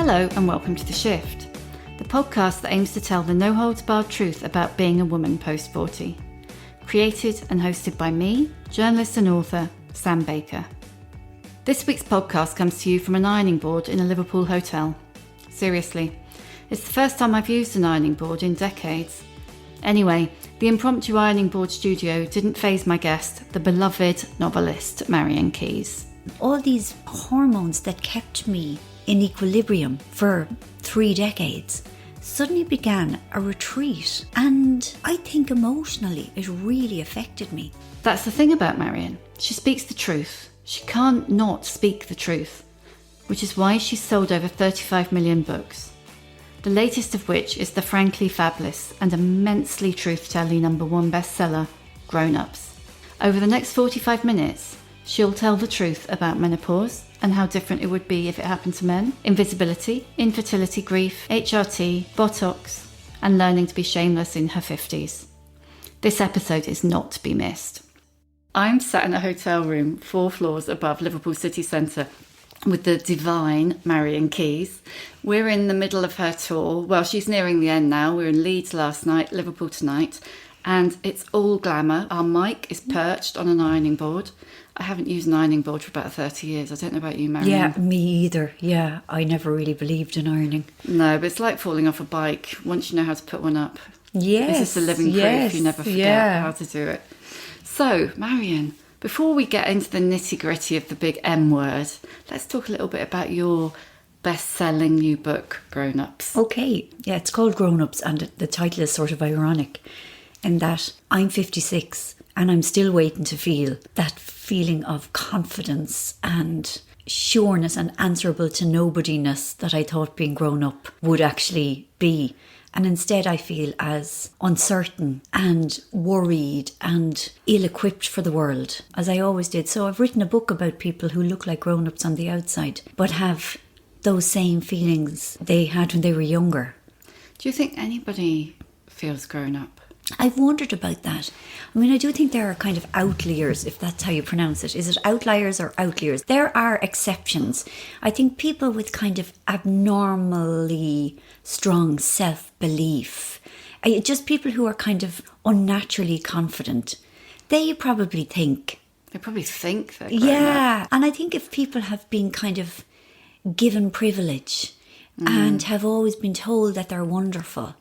Hello and welcome to The Shift, the podcast that aims to tell the no-holds-barred truth about being a woman post-40. Created and hosted by me, journalist and author, Sam Baker. This week's podcast comes to you from an ironing board in a Liverpool hotel. Seriously, it's the first time I've used an ironing board in decades. Anyway, the impromptu ironing board studio didn't faze my guest, the beloved novelist Marian Keyes. All these hormones that kept me in equilibrium for 3 decades suddenly began a retreat, and I think emotionally it really affected me. That's the thing about Marian. She speaks the truth. She can't not speak the truth, which is why she's sold over 35 million books. The latest of which is the frankly fabliss and immensely truth-telly #1 bestseller, Grown Ups. Over the next 45 minutes, she'll tell the truth about menopause and how different it would be if it happened to men, invisibility, infertility, grief, HRT, Botox, and learning to be shameless in her 50s. This episode is not to be missed. I'm sat in a hotel room 4 floors above Liverpool city centre with the divine Marian Keyes. We're in the middle of her tour. Well, she's nearing the end now. We were in Leeds last night, Liverpool tonight, and it's all glamour. Our mic is perched on an ironing board. I haven't used an ironing board for about 30 years. I don't know about you, Marian. Yeah, me either. Yeah, I never really believed in ironing. No, but it's like falling off a bike. Once you know how to put one up, Yes, this is the living proof. You never forget how to do it. So, Marian, before we get into the nitty-gritty of the big M word, let's talk a little bit about your best-selling new book, Grown Ups. Okay, yeah, it's called Grown Ups, and the title is sort of ironic in that I'm 56 and I'm still waiting to feel that feeling of confidence and sureness and answerable to nobodiness that I thought being grown up would actually be. And instead I feel as uncertain and worried and ill-equipped for the world as I always did. So I've written a book about people who look like grown-ups on the outside but have those same feelings they had when they were younger. Do you think anybody feels grown up? I've wondered about that. I mean, I do think there are kind of outliers, if that's how you pronounce it. Is it outliers or outliers? There are exceptions. I think people with kind of abnormally strong self-belief, just people who are kind of unnaturally confident, they probably think... They probably think they're grown up. Yeah, and I think if people have been kind of given privilege and have always been told that they're wonderful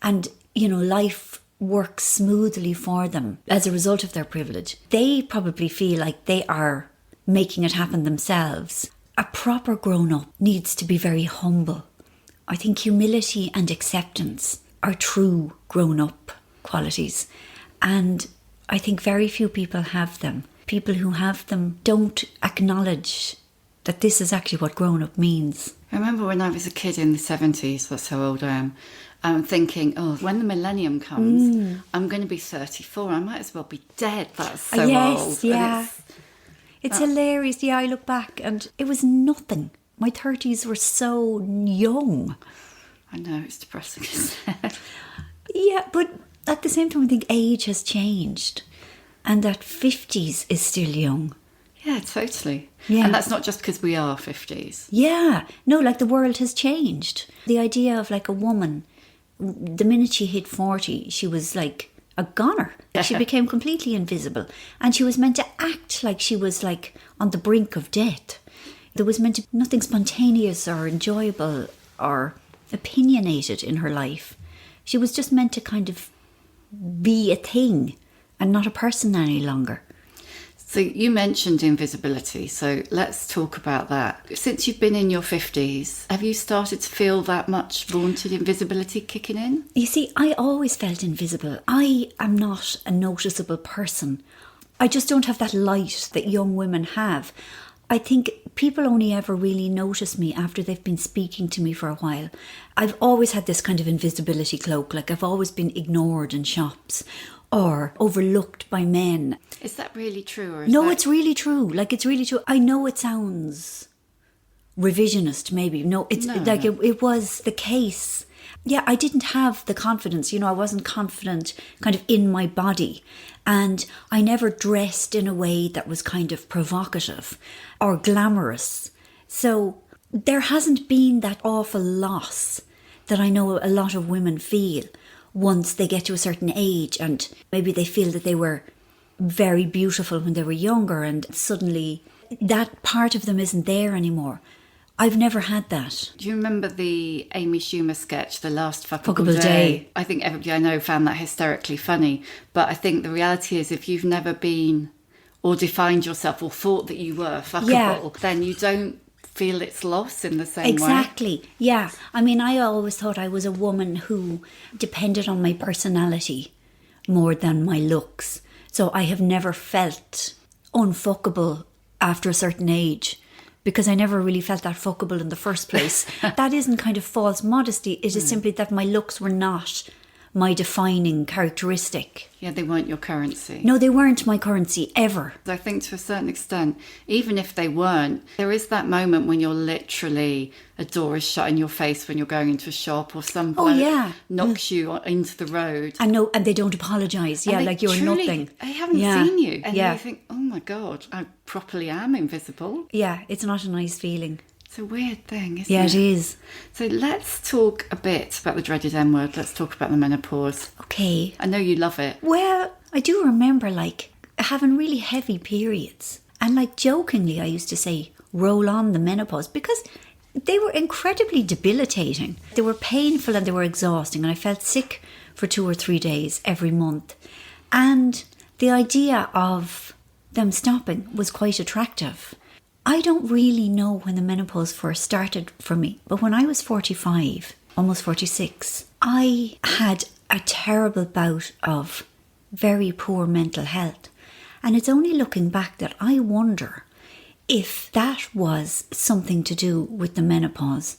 and, you know, life works smoothly for them as a result of their privilege, they probably feel like they are making it happen themselves. A proper grown-up needs to be very humble. I think humility and acceptance are true grown-up qualities, and I think very few people have them. People who have them don't acknowledge that this is actually what grown-up means. I remember when I was a kid in the 70s, that's how old I am, thinking, oh, when the millennium comes, I'm going to be 34. I might as well be dead. That's so old. Yeah. It's hilarious. Yeah, I look back and it was nothing. My 30s were so young. I know, it's depressing, isn't it? Yeah, but at the same time, I think age has changed and that 50s is still young. Yeah, totally. Yeah. And that's not just because we are 50s. Yeah. No, like the world has changed. The idea of like a woman, the minute she hit 40, she was like a goner. She became completely invisible. And she was meant to act like she was like on the brink of death. There was meant to be nothing spontaneous or enjoyable or opinionated in her life. She was just meant to kind of be a thing and not a person any longer. So you mentioned invisibility, so let's talk about that. Since you've been in your 50s, have you started to feel that much vaunted invisibility kicking in? You see, I always felt invisible. I am not a noticeable person. I just don't have that light that young women have. I think people only ever really notice me after they've been speaking to me for a while. I've always had this kind of invisibility cloak, like I've always been ignored in shops or overlooked by men. Is that really true? Or No, it's really true. Like, it's really true. I know it sounds revisionist, maybe. No, it's like it was the case. Yeah, I didn't have the confidence. You know, I wasn't confident kind of in my body. And I never dressed in a way that was kind of provocative or glamorous. So there hasn't been that awful loss that I know a lot of women feel once they get to a certain age, and maybe they feel that they were very beautiful when they were younger and suddenly that part of them isn't there anymore. I've never had that. Do you remember the Amy Schumer sketch, The Last Fuckable Fuckable Day? I think everybody I know found that hysterically funny. But I think the reality is if you've never been or defined yourself or thought that you were fuckable, then you don't feel its loss in the same way. Exactly, yeah. I mean, I always thought I was a woman who depended on my personality more than my looks. So I have never felt unfuckable after a certain age, because I never really felt that fuckable in the first place. That isn't kind of false modesty. It is simply that my looks were not my defining characteristic. Yeah, they weren't your currency. No, they weren't my currency, ever. I think to a certain extent, even if they weren't, there is that moment when you're literally, a door is shut in your face when you're going into a shop, or some bloke knocks you into the road. And they don't apologise. Yeah, like you're truly, nothing. I haven't seen you. And you think, oh my God, I properly am invisible. Yeah, it's not a nice feeling. It's a weird thing, isn't it? Yeah, it is. So let's talk a bit about the dreaded M word. Let's talk about the menopause. Okay. I know you love it. Well, I do remember having really heavy periods. And jokingly, I used to say, roll on the menopause, because they were incredibly debilitating. They were painful and they were exhausting. And I felt sick for 2 or 3 days every month. And the idea of them stopping was quite attractive. I don't really know when the menopause first started for me, but when I was 45, almost 46, I had a terrible bout of very poor mental health. And it's only looking back that I wonder if that was something to do with the menopause,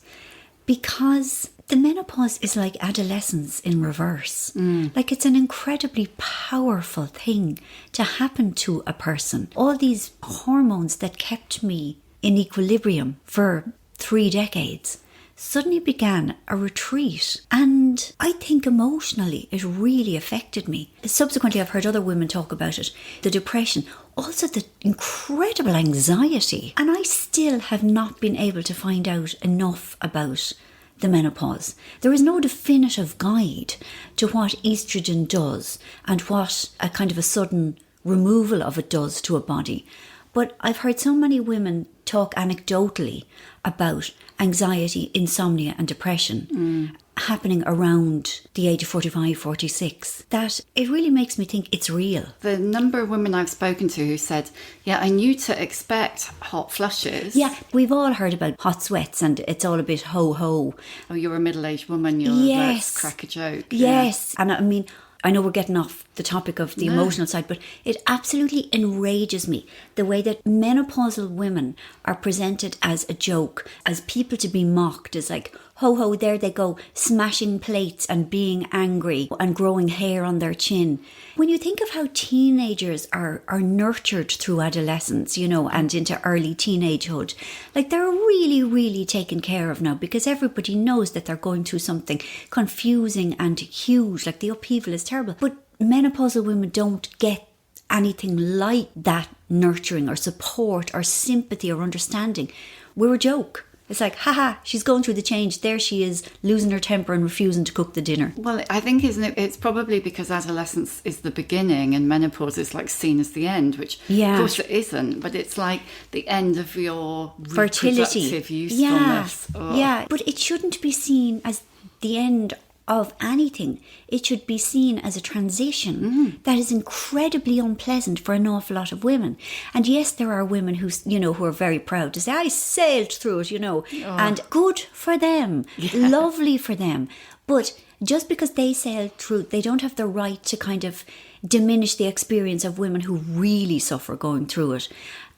because the menopause is like adolescence in reverse. It's an incredibly powerful thing to happen to a person. All these hormones that kept me in equilibrium for 3 decades suddenly began a retreat. And I think emotionally it really affected me. Subsequently, I've heard other women talk about it. The depression, also the incredible anxiety. And I still have not been able to find out enough about the menopause. There is no definitive guide to what estrogen does and what a kind of a sudden removal of it does to a body. But I've heard so many women talk anecdotally about anxiety, insomnia and depression happening around the age of 45, 46, that it really makes me think it's real. The number of women I've spoken to who said, yeah, I knew to expect hot flushes. Yeah, we've all heard about hot sweats and it's all a bit ho-ho. Oh, you're a middle-aged woman, let's crack a joke. Yes, and I mean, I know we're getting off the topic of the emotional side, but it absolutely enrages me the way that menopausal women are presented as a joke, as people to be mocked, as ho ho, there they go, smashing plates and being angry and growing hair on their chin. When you think of how teenagers are nurtured through adolescence, and into early teenagehood, they're really, really taken care of now, because everybody knows that they're going through something confusing and huge, the upheaval is terrible. But menopausal women don't get anything like that nurturing or support or sympathy or understanding. We're a joke. It's haha, she's going through the change. There she is, losing her temper and refusing to cook the dinner. Well, I think, isn't it? It's probably because adolescence is the beginning and menopause is seen as the end, which of course it isn't. But it's the end of your fertility, reproductive usefulness. Yeah, but it shouldn't be seen as the end of anything. It should be seen as a transition that is incredibly unpleasant for an awful lot of women. And yes, there are women who are very proud to say, I sailed through it, and good for them, lovely for them. But just because they sailed through it, they don't have the right to kind of diminish the experience of women who really suffer going through it.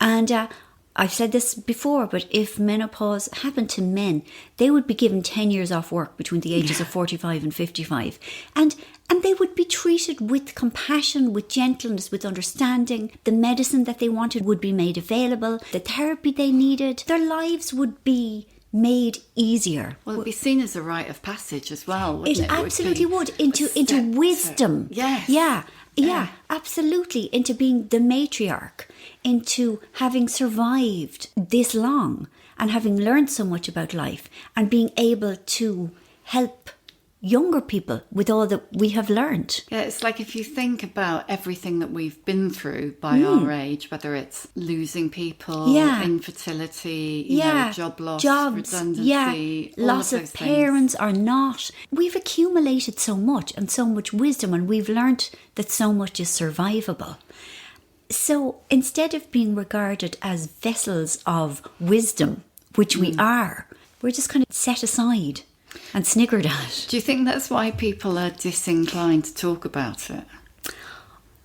And I've said this before, but if menopause happened to men, they would be given 10 years off work between the ages of 45 and 55. And they would be treated with compassion, with gentleness, with understanding. The medicine that they wanted would be made available. The therapy they needed. Their lives would be made easier. Well, it'd be seen as a rite of passage as well, wouldn't it? It absolutely would. Into wisdom. Yes. Yeah. Yeah, absolutely. Into being the matriarch, into having survived this long and having learned so much about life and being able to help younger people with all that we have learned. Yeah, it's like if you think about everything that we've been through by our age, whether it's losing people, infertility, you know, job loss, redundancy, loss of parents or not. We've accumulated so much and so much wisdom, and we've learned that so much is survivable. So instead of being regarded as vessels of wisdom, which we are, we're just kind of set aside and sniggered at. Do you think that's why people are disinclined to talk about it?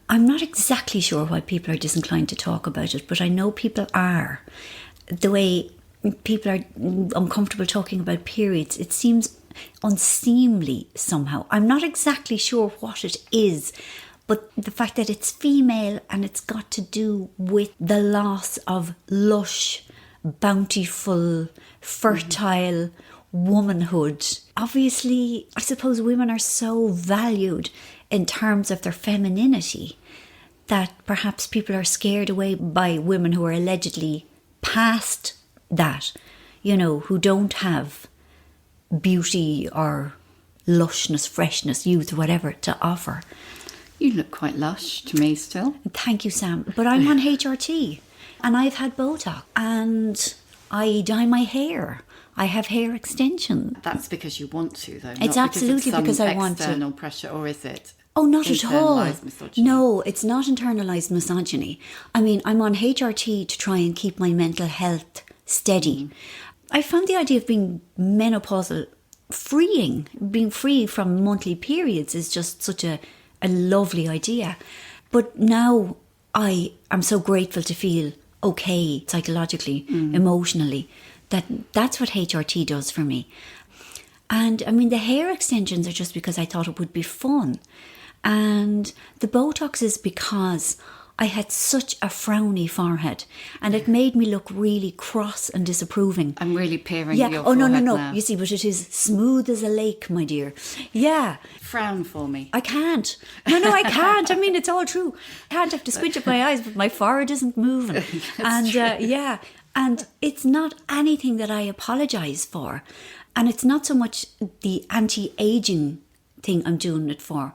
I'm not exactly sure why people are disinclined to talk about it, but I know people are. The way people are uncomfortable talking about periods, it seems unseemly somehow. I'm not exactly sure what it is, but the fact that it's female and it's got to do with the loss of lush, bountiful, fertile womanhood. Obviously, I suppose women are so valued in terms of their femininity that perhaps people are scared away by women who are allegedly past that, you know, who don't have beauty or lushness, freshness, youth, whatever to offer. You look quite lush to me still. Thank you, Sam. But I'm on HRT and I've had Botox and I dye my hair. I have hair extension. That's because you want to, though. It's absolutely because I want to. External pressure, or is it? Oh, not at all. Misogyny? No, it's not internalised misogyny. I mean, I'm on HRT to try and keep my mental health steady. I found the idea of being menopausal freeing. Being free from monthly periods is just such a lovely idea. But now I am so grateful to feel okay psychologically, emotionally, that's what HRT does for me. And I mean, the hair extensions are just because I thought it would be fun. And the Botox is because I had such a frowny forehead and it made me look really cross and disapproving. I'm really peering your Oh, no. now. You see, but it is smooth as a lake, my dear. Yeah. Frown for me. I can't. No, I can't. I mean, it's all true. I can't have to squint up my eyes, but my forehead isn't moving. And and it's not anything that I apologise for. And it's not so much the anti-aging thing I'm doing it for.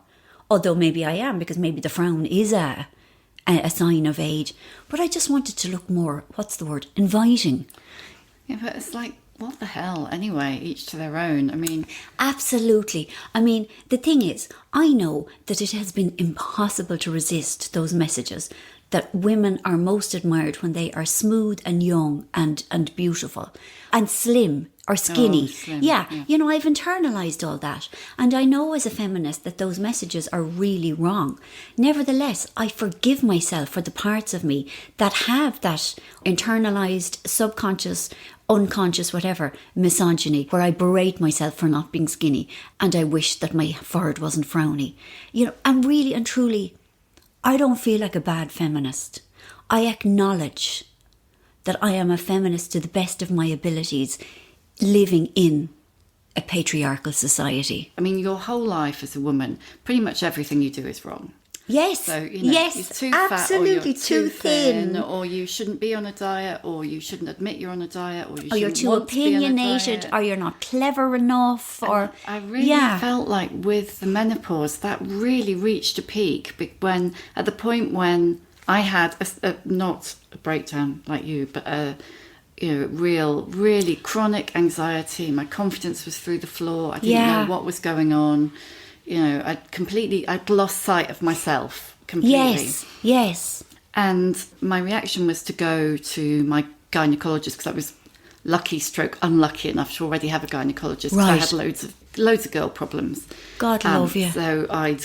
Although maybe I am, because maybe the frown is a sign of age. But I just wanted to look more, inviting. Yeah, but it's like, what the hell? Anyway, each to their own. I mean... Absolutely. I mean, the thing is, I know that it has been impossible to resist those messages that women are most admired when they are smooth and young and beautiful and slim or skinny. Slim, yeah, you know, I've internalised all that. And I know as a feminist that those messages are really wrong. Nevertheless, I forgive myself for the parts of me that have that internalised, subconscious, unconscious, whatever, misogyny, where I berate myself for not being skinny and I wish that my forehead wasn't frowny. You know, and really and truly, I don't feel like a bad feminist. I acknowledge that I am a feminist to the best of my abilities, living in a patriarchal society. I mean, your whole life as a woman, pretty much everything you do is wrong. Yes, so, you know, yes, you're too absolutely, fat, or you're too thin, or you shouldn't be on a diet, or you shouldn't admit you're on a diet, or you're too opinionated, or you're not clever enough, or I really felt like with the menopause that really reached a peak when at the point when I had not a breakdown like you, but a really chronic anxiety. My confidence was through the floor. I didn't know what was going on. You know, I'd lost sight of myself completely. Yes. And my reaction was to go to my gynecologist because I was unlucky enough to already have a gynecologist. Right. I had loads of girl problems. God love you. So I'd,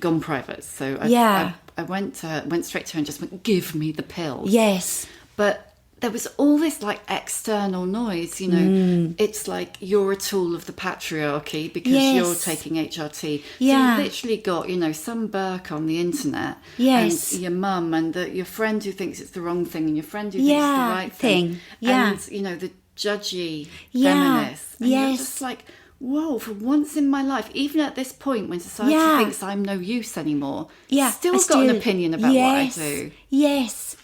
gone private. So I went straight to her and just went, give me the pills. Yes. But there was all this like external noise, it's like you're a tool of the patriarchy because you're taking HRT. Yeah. So you literally got, some Burke on the internet. Yes. And your mum and your friend who thinks it's the wrong thing and your friend who thinks it's the right thing. Yeah. And, the judgy feminists. And you're just like, whoa, for once in my life, even at this point when society thinks I'm no use anymore, still got an opinion about what I do. Yes.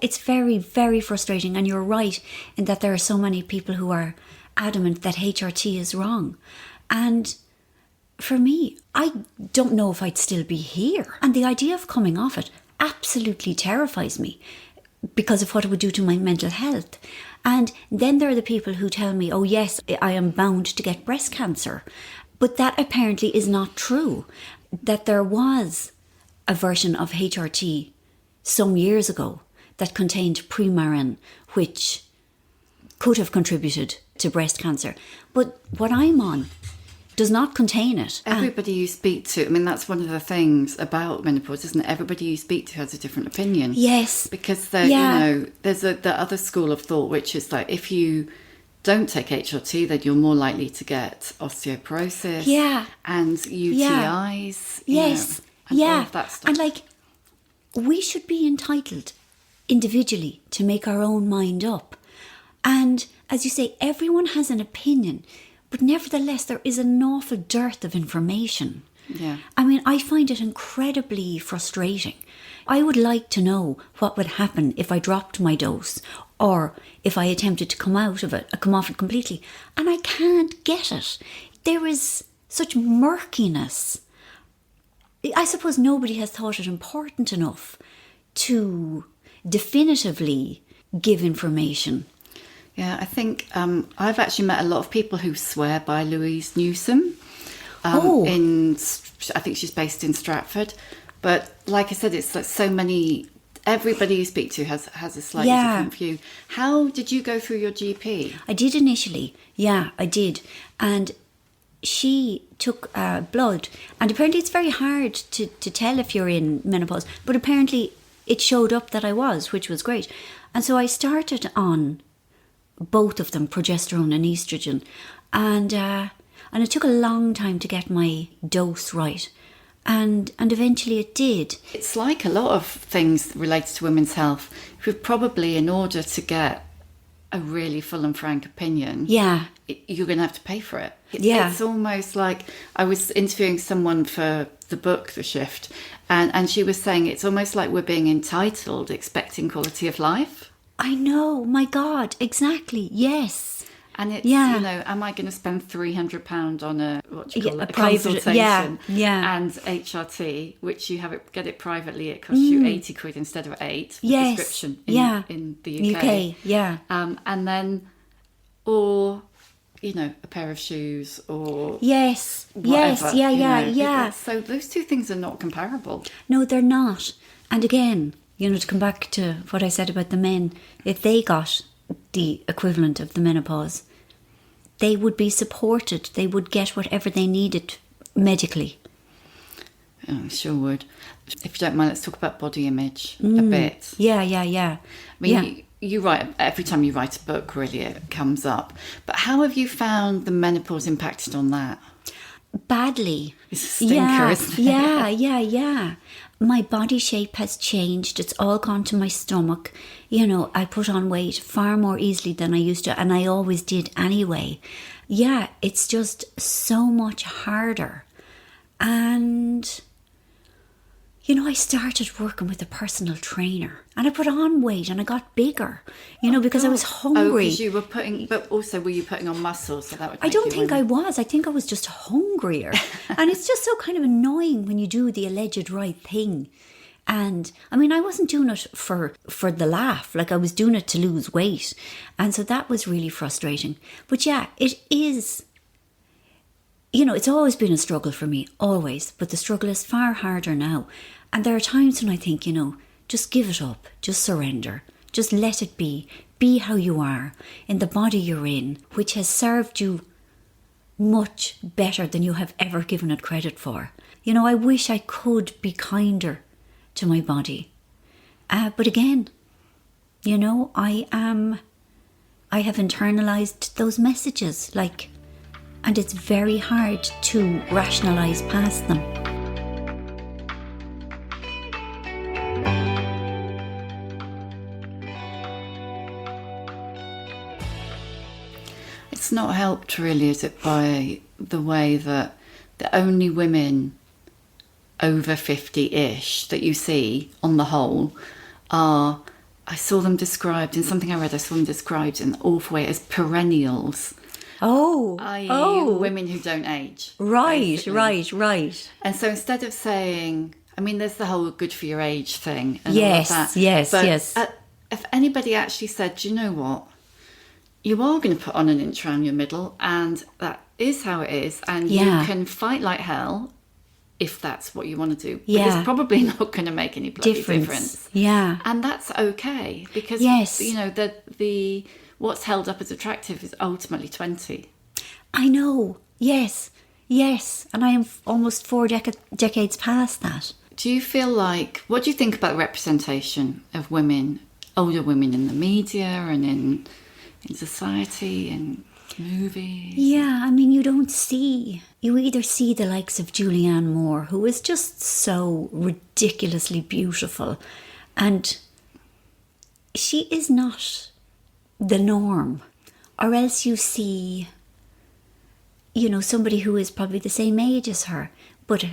It's very, very frustrating. And you're right in that there are so many people who are adamant that HRT is wrong. And for me, I don't know if I'd still be here. And the idea of coming off it absolutely terrifies me because of what it would do to my mental health. And then there are the people who tell me, oh yes, I am bound to get breast cancer. But that apparently is not true. That there was a version of HRT some years ago that contained Premarin, which could have contributed to breast cancer. But what I'm on does not contain it. Everybody you speak to, I mean, that's one of the things about menopause, isn't it? Everybody you speak to has a different opinion. Yes. Because, you know, there's the other school of thought, which is like, if you don't take HRT, then you're more likely to get osteoporosis and UTIs. Yes. And all of that stuff. And like, we should be entitled individually to make our own mind up. And as you say, everyone has an opinion, but nevertheless, there is an awful dearth of information. Yeah. I mean, I find it incredibly frustrating. I would like to know what would happen if I dropped my dose or if I attempted to come off it completely. And I can't get it. There is such murkiness. I suppose nobody has thought it important enough to definitively give information. Yeah, I think I've actually met a lot of people who swear by Louise Newsom. I think she's based in Stratford. But like I said, it's like so many, everybody you speak to has a slightly different view. How did you go through your GP? I did initially. Yeah, I did. And she took blood. And apparently it's very hard to tell if you're in menopause. But apparently it showed up that I was, which was great. And so I started on both of them, progesterone and estrogen. And it took a long time to get my dose right. And eventually it did. It's like a lot of things related to women's health. Probably in order to get a really full and frank opinion, you're going to have to pay for it. It's almost like, I was interviewing someone for the book, The Shift, and she was saying it's almost like we're being entitled, expecting quality of life. I know, my God, exactly, yes. And it's, you know, am I going to spend £300 on a consultation and HRT, which you get it privately, it costs you 80 quid instead of 8 for prescription in the UK. And then, or, you know, a pair of shoes or whatever. So those two things are not comparable. No, they're not. And again, you know, to come back to what I said about the men, if they got the equivalent of the menopause, they would be supported. They would get whatever they needed medically. Oh, I sure would. If you don't mind, let's talk about body image a bit. Yeah. I mean, you write, every time you write a book, really, it comes up. But how have you found the menopause impacted on that? Badly. It's a stinker, isn't it? Yeah. My body shape has changed. It's all gone to my stomach. You know, I put on weight far more easily than I used to, and I always did anyway. Yeah, it's just so much harder. And, you know, I started working with a personal trainer and I put on weight and I got bigger, you know, because I was hungry. Oh, because you were but also were you putting on muscle? So that would I don't think I was. I think I was just hungrier. And it's just so kind of annoying when you do the alleged right thing. And I mean, I wasn't doing it for the laugh. Like, I was doing it to lose weight. And so that was really frustrating. But yeah, it is. You know, it's always been a struggle for me, always. But the struggle is far harder now. And there are times when I think, you know, just give it up. Just surrender. Just let it be. Be how you are, in the body you're in, which has served you much better than you have ever given it credit for. You know, I wish I could be kinder to my body. But again, you know, I have internalized those messages, like, and it's very hard to rationalize past them. It's not helped really, is it, by the way that the only women over 50-ish that you see on the whole are, I saw them described in something I read, I saw them described in an awful way as perennials. Oh, i.e. women who don't age. Right, basically. right. And so instead of saying, I mean, there's the whole good for your age thing. And Yes, all of that. yes, but yes. If anybody actually said, do you know what? You are going to put on an inch around your middle, and that is how it is. And you can fight like hell if that's what you want to do. But it's probably not going to make any bloody difference. Yeah. And that's okay, because, you know, the what's held up as attractive is ultimately 20. I know. Yes. And I am almost 4 decades past that. Do you feel like, what do you think about representation of women, older women in the media and in society and movies? Yeah, I mean, you either see the likes of Julianne Moore, who is just so ridiculously beautiful, and she is not the norm, or else you see, you know, somebody who is probably the same age as her, but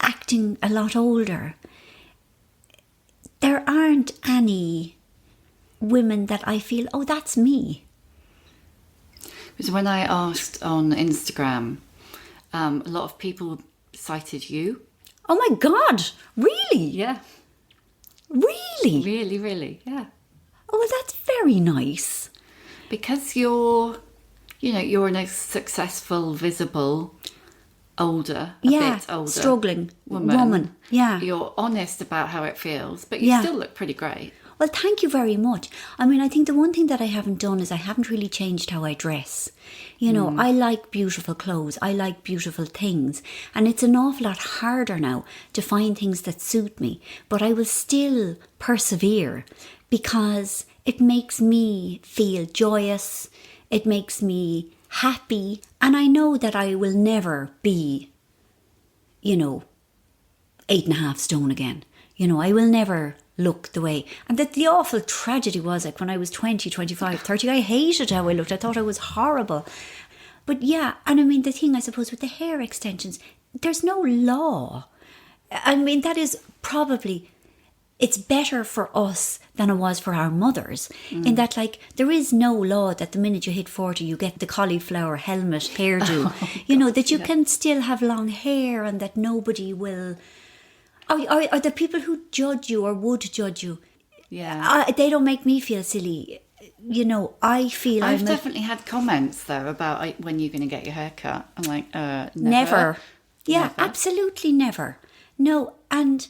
acting a lot older. There aren't any women that I feel, oh, that's me. Because when I asked on Instagram, a lot of people cited you. Oh my God, really? Yeah. Really? Really, really, yeah. Oh, well, that's very nice. Because you're a successful, visible, older, a bit older, struggling woman. Yeah. You're honest about how it feels, but you still look pretty great. Well, thank you very much. I mean, I think the one thing that I haven't done is I haven't really changed how I dress. You know, I like beautiful clothes. I like beautiful things. And it's an awful lot harder now to find things that suit me. But I will still persevere because it makes me feel joyous. It makes me happy. And I know that I will never be, 8.5 stone again. I will never look the way. And that the awful tragedy was, like, when I was 20, 25, 30, I hated how I looked. I thought I was horrible. But yeah, and I mean, the thing, I suppose, with the hair extensions, there's no law. I mean, that is probably, it's better for us than it was for our mothers. In that, like, there is no law that the minute you hit 40, you get the cauliflower helmet hairdo. That you can still have long hair and that nobody will... Are the people who judge you or would judge you? Yeah. They don't make me feel silly. I feel... I've definitely had comments, though, about when you're going to get your hair cut. I'm like, never. Yeah, never. Absolutely never. No, and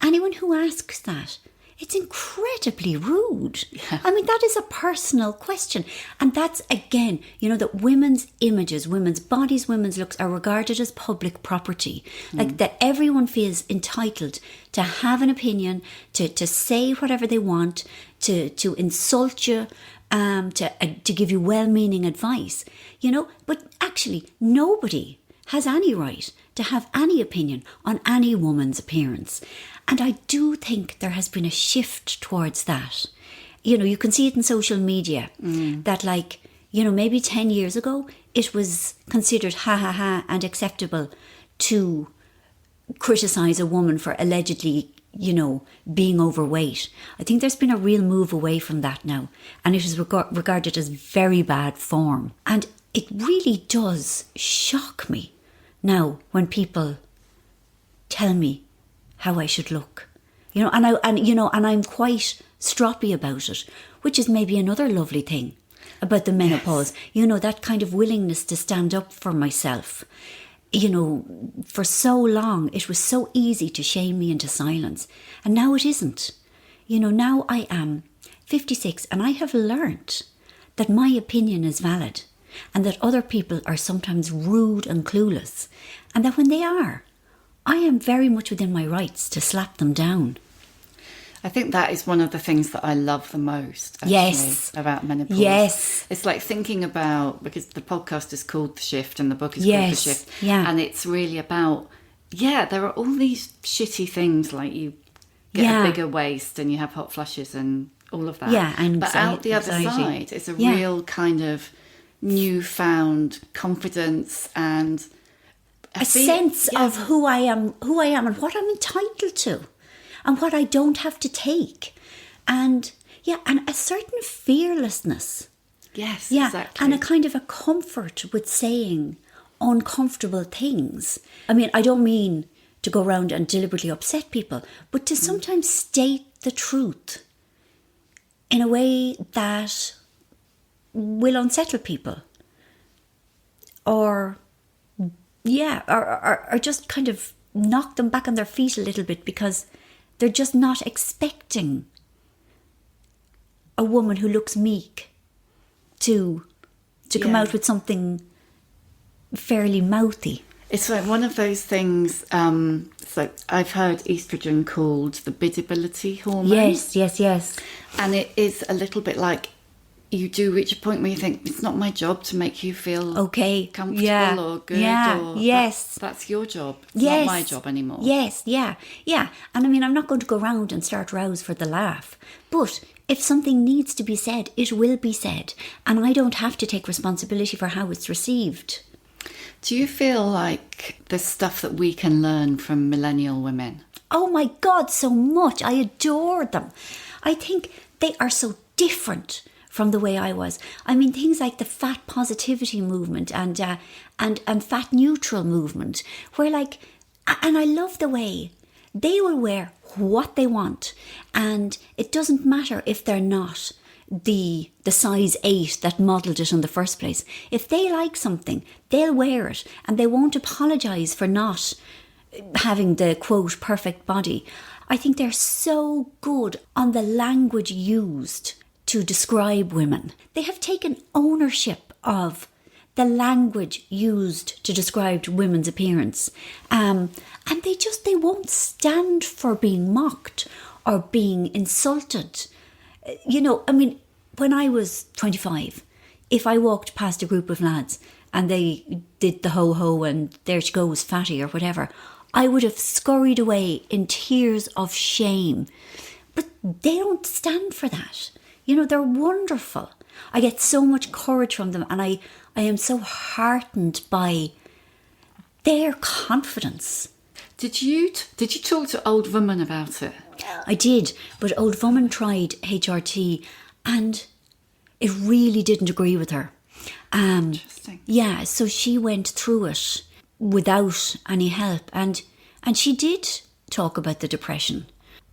anyone who asks that, it's incredibly rude. Yeah. I mean, that is a personal question. And that's, again, that women's images, women's bodies, women's looks are regarded as public property. Like, that everyone feels entitled to have an opinion, to say whatever they want, to insult you, to give you well-meaning advice, But actually, nobody has any right to have any opinion on any woman's appearance. And I do think there has been a shift towards that. You can see it in social media, that, like, maybe 10 years ago, it was considered ha and acceptable to criticise a woman for allegedly, being overweight. I think there's been a real move away from that now. And it is regarded as very bad form. And it really does shock me now when people tell me how I should look, and I'm quite stroppy about it, which is maybe another lovely thing about the menopause. Yes. That kind of willingness to stand up for myself. For so long it was so easy to shame me into silence, and now it isn't. Now I am 56 and I have learnt that my opinion is valid, and that other people are sometimes rude and clueless, and that when they are, I am very much within my rights to slap them down. I think that is one of the things that I love the most, actually, yes. about menopause. Yes. It's like thinking about, because the podcast is called The Shift and the book is called The Shift. Yeah. And it's really about, there are all these shitty things, like you get a bigger waist and you have hot flushes and all of that. Yeah, and but out the other side, it's a real kind of newfound confidence and a sense of who I am and what I'm entitled to and what I don't have to take. And and a certain fearlessness. Yes, yeah, exactly. And a kind of a comfort with saying uncomfortable things. I mean, I don't mean to go around and deliberately upset people, but to sometimes state the truth in a way that will unsettle people. Or just kind of knock them back on their feet a little bit, because they're just not expecting a woman who looks meek to come out with something fairly mouthy. It's like one of those things, so I've heard estrogen called the biddability hormone. Yes. And it is a little bit like, you do reach a point where you think, it's not my job to make you feel comfortable or good. That's your job. It's not my job anymore. Yes. And I mean, I'm not going to go around and start rows for the laugh. But if something needs to be said, it will be said. And I don't have to take responsibility for how it's received. Do you feel like there's stuff that we can learn from millennial women? Oh my God, so much. I adore them. I think they are so different from the way I was. I mean, things like the fat positivity movement and fat neutral movement, where and I love the way they will wear what they want, and it doesn't matter if they're not the size 8 that modelled it in the first place. If they like something, they'll wear it, and they won't apologise for not having the, quote, perfect body. I think they're so good on the language used to describe women. They have taken ownership of the language used to describe women's appearance. And they won't stand for being mocked or being insulted. You know, I mean, when I was 25, if I walked past a group of lads and they did the ho-ho and there she goes, fatty or whatever, I would have scurried away in tears of shame. But they don't stand for that. You know, they're wonderful. I get so much courage from them, and I am so heartened by their confidence. Did you talk to Old Woman about it? I did, but Old Woman tried HRT and it really didn't agree with her. Interesting. Yeah, so she went through it without any help, and she did talk about the depression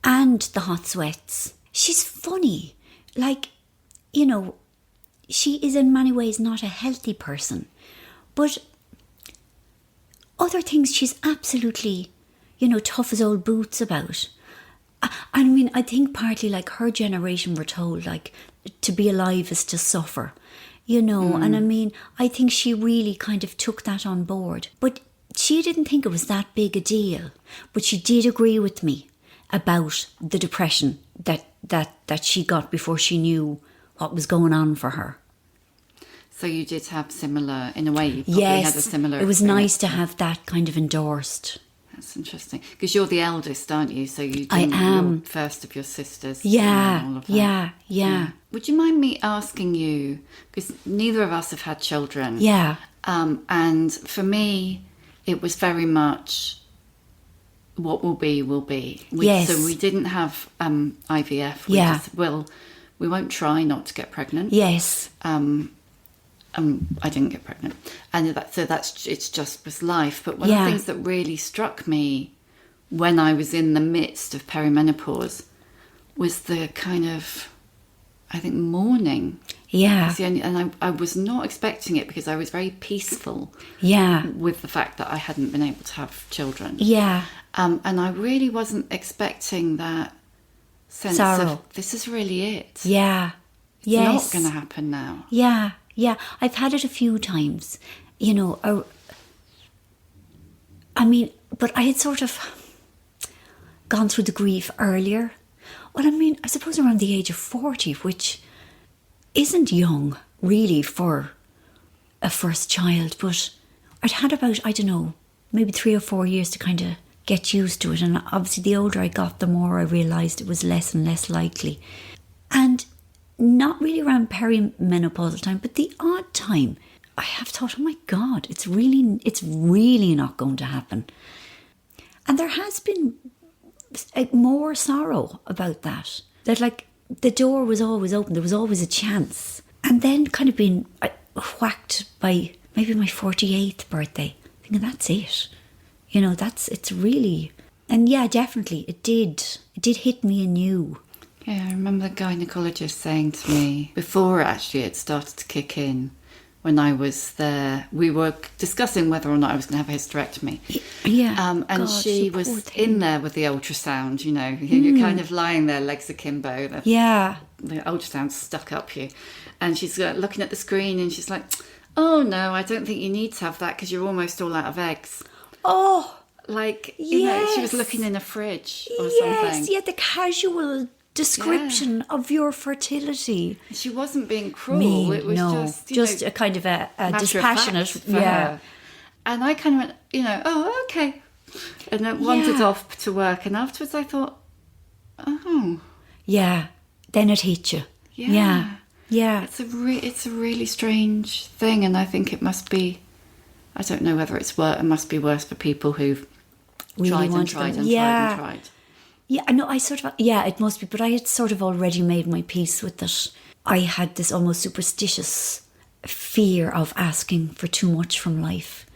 and the hot sweats. She's funny. Like, you know, she is in many ways not a healthy person, but other things she's absolutely, you know, tough as old boots about. I mean, I think partly like her generation were told, like, to be alive is to suffer, you know, and I mean, I think she really kind of took that on board. But she didn't think it was that big a deal. But she did agree with me about the depression that she got before she knew what was going on for her. So you did have similar, in a way, you probably had a similar it was experience. Nice to have that kind of endorsed. That's interesting. Because you're the eldest, aren't you? So you I am. You're first of your sisters. Yeah, and all of that. yeah. Would you mind me asking you, because neither of us have had children. Yeah. And for me, it was very much what will be, will be. Yes. So we didn't have IVF. We won't try not to get pregnant. Yes. I didn't get pregnant, and it's just was life. But one of the things that really struck me when I was in the midst of perimenopause was the kind of, I think, mourning. Yeah. And I was not expecting it, because I was very peaceful. Yeah. With the fact that I hadn't been able to have children. Yeah. And I really wasn't expecting that sense sorrow. Of this is really it. Yeah. It's yes. not going to happen now. Yeah. Yeah, I've had it a few times, you know. I mean, but I had sort of gone through the grief earlier. Well, I mean, I suppose around the age of 40, which isn't young, really, for a first child. But I'd had about, I don't know, maybe 3 or 4 years to kind of get used to it. And obviously the older I got, the more I realised it was less and less likely. And not really around perimenopausal time, but the odd time, I have thought, oh my God, it's really not going to happen. And there has been more sorrow about that. That like the door was always open, there was always a chance. And then kind of being whacked by maybe my 48th birthday, thinking that's it. You know, it's really... And yeah, definitely, it did hit me anew. Yeah, I remember the gynecologist saying to me, before actually it started to kick in, when I was there, we were discussing whether or not I was going to have a hysterectomy. Yeah. And God, she was in there with the ultrasound, you know. You're kind of lying there, legs akimbo. The ultrasound stuck up you. And she's looking at the screen and she's like, oh, no, I don't think you need to have that because you're almost all out of eggs. Oh, like, yes. You know, she was looking in a fridge or something. Yes, yeah, the casual description of your fertility. She wasn't being cruel. It was just a kind of a dispassionate. For her. And I kind of went, you know, oh, okay. And then wandered off to work. And afterwards I thought, oh. Yeah, then it hit you. Yeah. It's a really strange thing. And I think it must be, I don't know whether it must be worse for people who've really tried. Yeah, I know, it must be, but I had sort of already made my peace with it. I had this almost superstitious fear of asking for too much from life.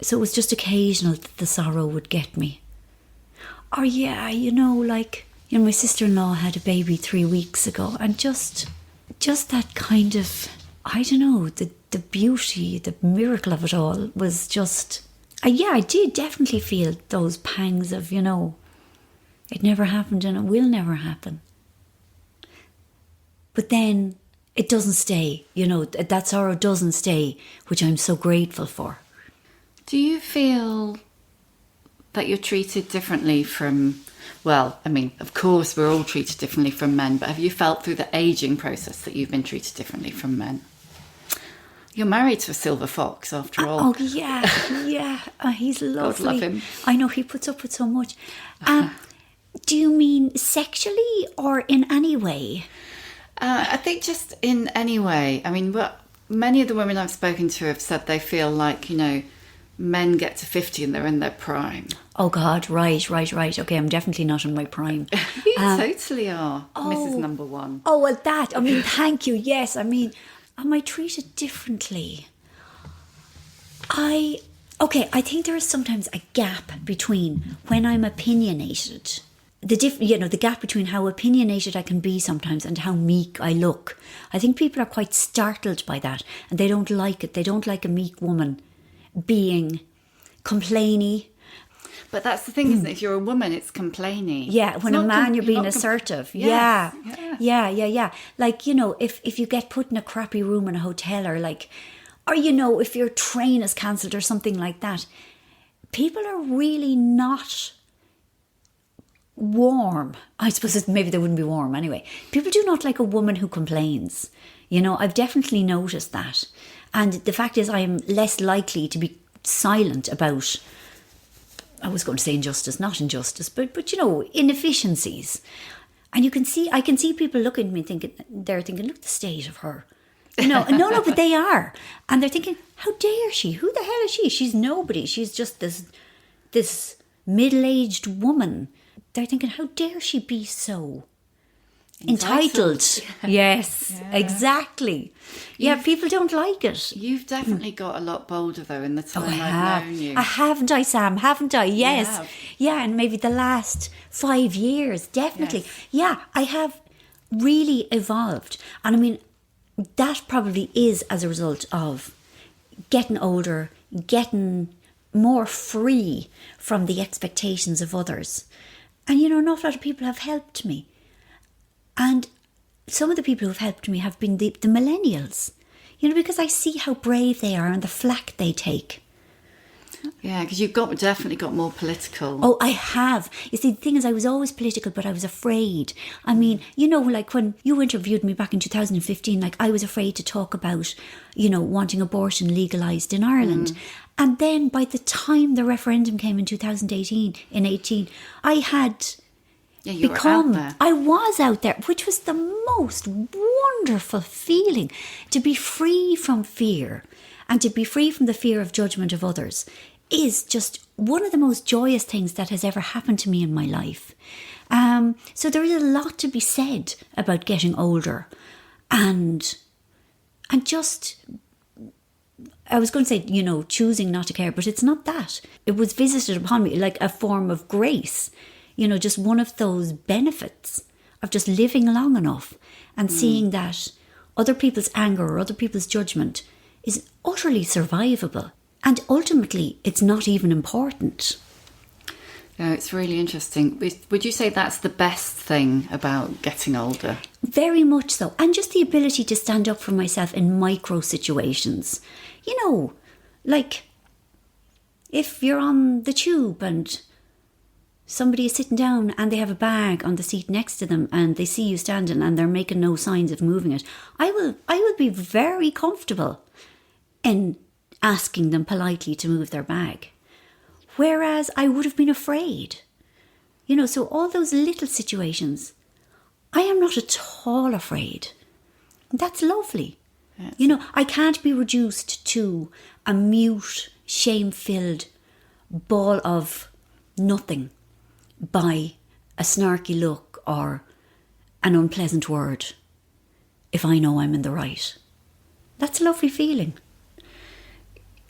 So it was just occasional that the sorrow would get me. Or my sister-in-law had a baby 3 weeks ago, and just that kind of, I don't know, the beauty, the miracle of it all was just, I did definitely feel those pangs of, you know, it never happened and it will never happen. But then it doesn't stay, you know, that sorrow doesn't stay, which I'm so grateful for. Do you feel that you're treated differently from, well, I mean, of course we're all treated differently from men, but have you felt through the ageing process that you've been treated differently from men? You're married to a silver fox, after all. Oh, yeah. He's lovely. God love him. I know, he puts up with so much. Do you mean sexually or in any way? I think just in any way. I mean, many of the women I've spoken to have said they feel like, you know, men get to 50 and they're in their prime. Oh, God, right. Okay, I'm definitely not in my prime. You totally are, Mrs. Number One. Oh, well, thank you, yes. I mean, am I treated differently? I think there is sometimes a gap between when I'm opinionated. The gap between how opinionated I can be sometimes and how meek I look. I think people are quite startled by that and they don't like it. They don't like a meek woman being complainy. But that's the thing, isn't it? If you're a woman, it's complaining. Yeah, when a man, you're being assertive. Yes. Yeah. Like, you know, if you get put in a crappy room in a hotel or, you know, if your train is cancelled or something like that, people are really not warm. I suppose maybe they wouldn't be warm anyway. People do not like a woman who complains. You know, I've definitely noticed that. And the fact is I am less likely to be silent about, I was going to say injustice, not injustice, but you know, inefficiencies. And I can see people looking at me thinking, look at the state of her. You know, no, but they are. And they're thinking, how dare she? Who the hell is she? She's nobody. She's just this middle-aged woman. They're thinking, how dare she be so entitled? Yes, exactly. People don't like it. You've definitely got a lot bolder, though, in the time I've known you. Haven't I, Sam? Haven't I? Yes. Yeah, and maybe the last 5 years, definitely. Yes. Yeah, I have really evolved. And I mean, that probably is as a result of getting older, getting more free from the expectations of others. And, you know, an awful lot of people have helped me. And some of the people who have helped me have been the millennials. You know, because I see how brave they are and the flack they take. Yeah, because you've definitely got more political. Oh, I have. You see, the thing is, I was always political, but I was afraid. I mean, you know, like when you interviewed me back in 2015, like I was afraid to talk about, you know, wanting abortion legalised in Ireland. And then by the time the referendum came in 2018, I had Yeah, you were out there. I was out there, which was the most wonderful feeling, to be free from fear and to be free from the fear of judgment of others is just one of the most joyous things that has ever happened to me in my life. So there is a lot to be said about getting older and just, I was going to say, you know, choosing not to care, but it's not that. It was visited upon me like a form of grace, you know, just one of those benefits of just living long enough and seeing that other people's anger or other people's judgment is utterly survivable. And ultimately, it's not even important. Yeah, it's really interesting. Would you say that's the best thing about getting older? Very much so. And just the ability to stand up for myself in micro situations. You know, like if you're on the tube and somebody is sitting down and they have a bag on the seat next to them and they see you standing and they're making no signs of moving it, I will be very comfortable in asking them politely to move their bag. Whereas I would have been afraid. You know, so all those little situations, I am not at all afraid. That's lovely. Yes. You know, I can't be reduced to a mute, shame-filled ball of nothing by a snarky look or an unpleasant word if I know I'm in the right. That's a lovely feeling.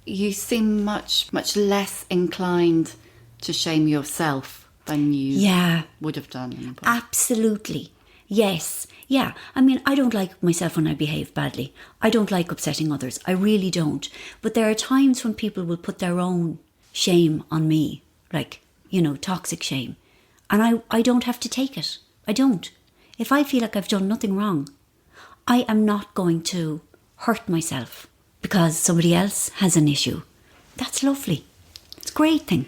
You seem much less inclined to shame yourself than you would have done in the past. Absolutely. Yes. Yeah. I mean, I don't like myself when I behave badly. I don't like upsetting others. I really don't. But there are times when people will put their own shame on me, like, you know, toxic shame. And I don't have to take it. I don't. If I feel like I've done nothing wrong, I am not going to hurt myself because somebody else has an issue. That's lovely. It's a great thing.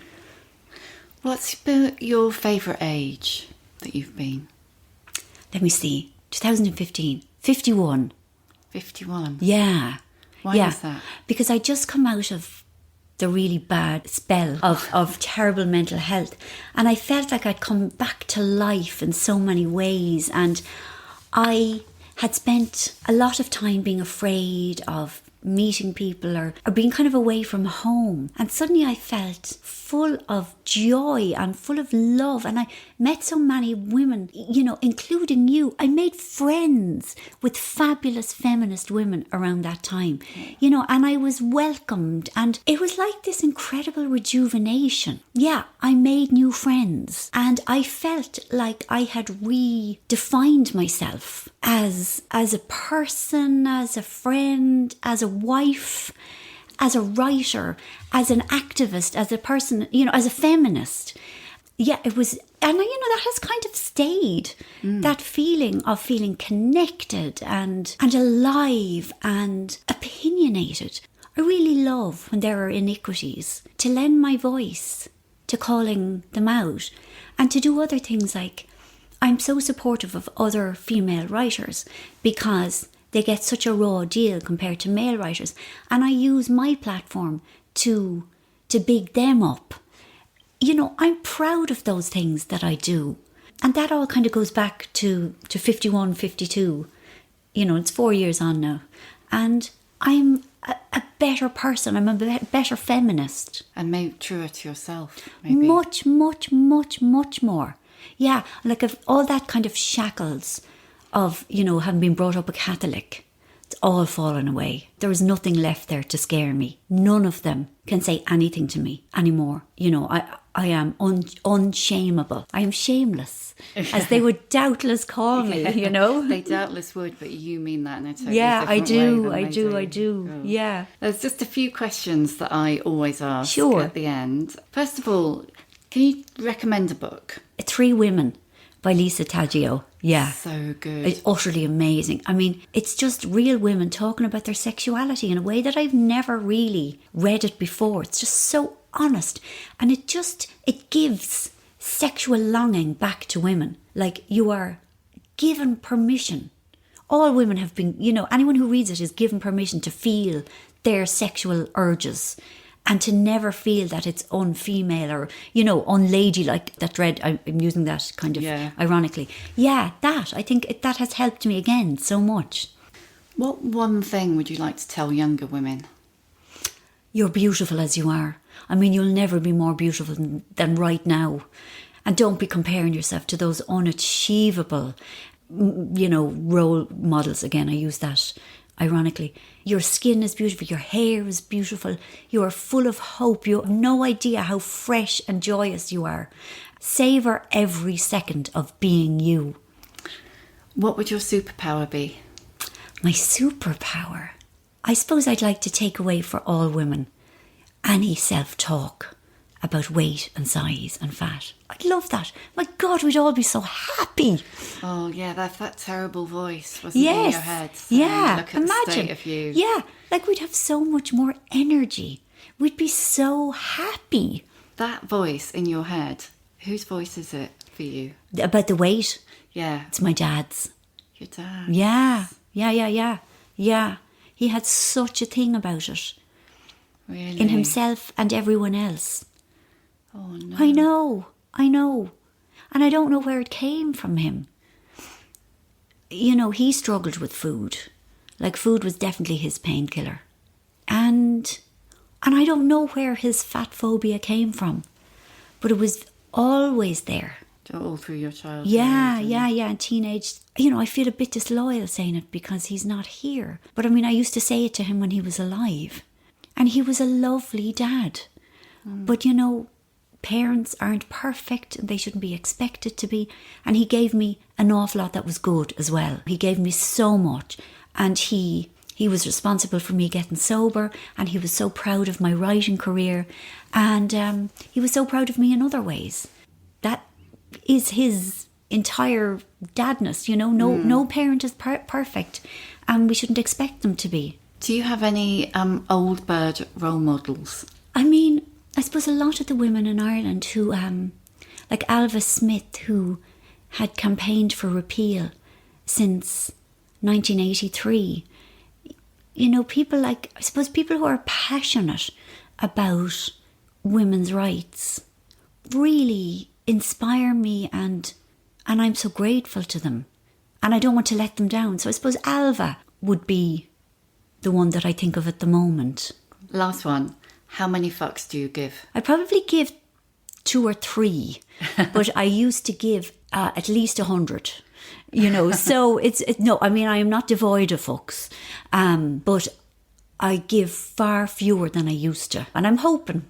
What's been your favourite age that you've been? Let me see. 2015. 51. 51? Yeah. Why is that? Because I just come out of the really bad spell of terrible mental health. And I felt like I'd come back to life in so many ways. And I had spent a lot of time being afraid of meeting people or being kind of away from home. And suddenly I felt full of joy and full of love. And I met so many women, you know, including you. I made friends with fabulous feminist women around that time, you know, and I was welcomed. And it was like this incredible rejuvenation. Yeah, I made new friends. And I felt like I had redefined myself as a person, as a friend, as a wife, as a writer, as an activist, as a person, you know, as a feminist. Yeah, it was, and you know, that has kind of stayed. That feeling of feeling connected and alive and opinionated. I really love when there are iniquities to lend my voice to calling them out and to do other things like I'm so supportive of other female writers because they get such a raw deal compared to male writers. And I use my platform to big them up. You know, I'm proud of those things that I do. And that all kind of goes back to 51, 52. You know, it's 4 years on now. And I'm a better person. I'm a better feminist. And maybe truer to yourself, maybe. Much, much, much, much more. Yeah, like if all that kind of shackles of, you know, having been brought up a Catholic, it's all fallen away. There is nothing left there to scare me. None of them can say anything to me anymore. You know, I am unshameable. I am shameless, as they would doubtless call me, you know. They doubtless would, but you mean that in a totally different way. I do. Oh. Yeah. There's just a few questions that I always ask at the end. First of all, can you recommend a book? 3 Women by Lisa Taggio. Yeah. So good. It's utterly amazing. I mean, it's just real women talking about their sexuality in a way that I've never really read it before. It's just so honest. And it gives sexual longing back to women. Like, you are given permission. All women have been, you know, anyone who reads it is given permission to feel their sexual urges and to never feel that it's unfemale or, you know, unladylike, that dread, I'm using that kind of ironically. Yeah, that, I think that has helped me again so much. What one thing would you like to tell younger women? You're beautiful as you are. I mean, you'll never be more beautiful than right now. And don't be comparing yourself to those unachievable, you know, role models. Again, I use that ironically. Your skin is beautiful. Your hair is beautiful. You are full of hope. You have no idea how fresh and joyous you are. Savour every second of being you. What would your superpower be? My superpower? I suppose I'd like to take away for all women any self-talk about weight and size and fat. I'd love that. My God, we'd all be so happy. Oh, yeah, that terrible voice wasn't in your head. Saying, yeah, look at imagine. The state of you. Yeah, like we'd have so much more energy. We'd be so happy. That voice in your head, whose voice is it for you? About the weight? Yeah. It's my dad's. Your dad? Yeah. He had such a thing about it. Really? In himself and everyone else. Oh, no. I know. And I don't know where it came from him. You know, he struggled with food. Like, food was definitely his painkiller. And I don't know where his fat phobia came from. But it was always there. All through your childhood. Yeah, and teenage. You know, I feel a bit disloyal saying it because he's not here. But I mean, I used to say it to him when he was alive. And he was a lovely dad. But you know, parents aren't perfect and they shouldn't be expected to be. And he gave me an awful lot that was good as well. He gave me so much. And he was responsible for me getting sober, and he was so proud of my writing career, and he was so proud of me in other ways. That is his entire dadness, you know. No parent is perfect, and we shouldn't expect them to be. Do you have any old bird role models? I mean, I suppose a lot of the women in Ireland who, like Alva Smith, who had campaigned for repeal since 1983. You know, people like, I suppose people who are passionate about women's rights really inspire me, and I'm so grateful to them. And I don't want to let them down. So I suppose Alva would be the one that I think of at the moment. Last one. How many fucks do you give? I probably give 2 or 3, but I used to give at least 100. You know, so no, I mean, I am not devoid of fucks, but I give far fewer than I used to. And I'm hoping,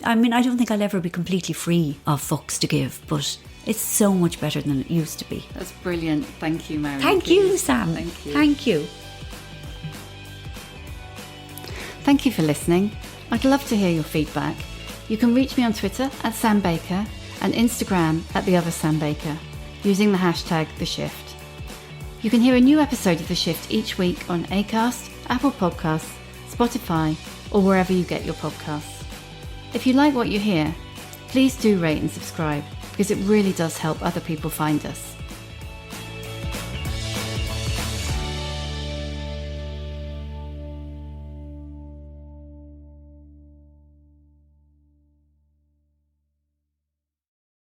I mean, I don't think I'll ever be completely free of fucks to give, but it's so much better than it used to be. That's brilliant. Thank you, Marian. Thank you, Sam. Thank you. Thank you. Thank you for listening. I'd love to hear your feedback. You can reach me on Twitter at Sam Baker and Instagram at The Other Sam Baker, using the hashtag #TheShift. You can hear a new episode of The Shift each week on Acast, Apple Podcasts, Spotify, or wherever you get your podcasts. If you like what you hear, please do rate and subscribe, because it really does help other people find us.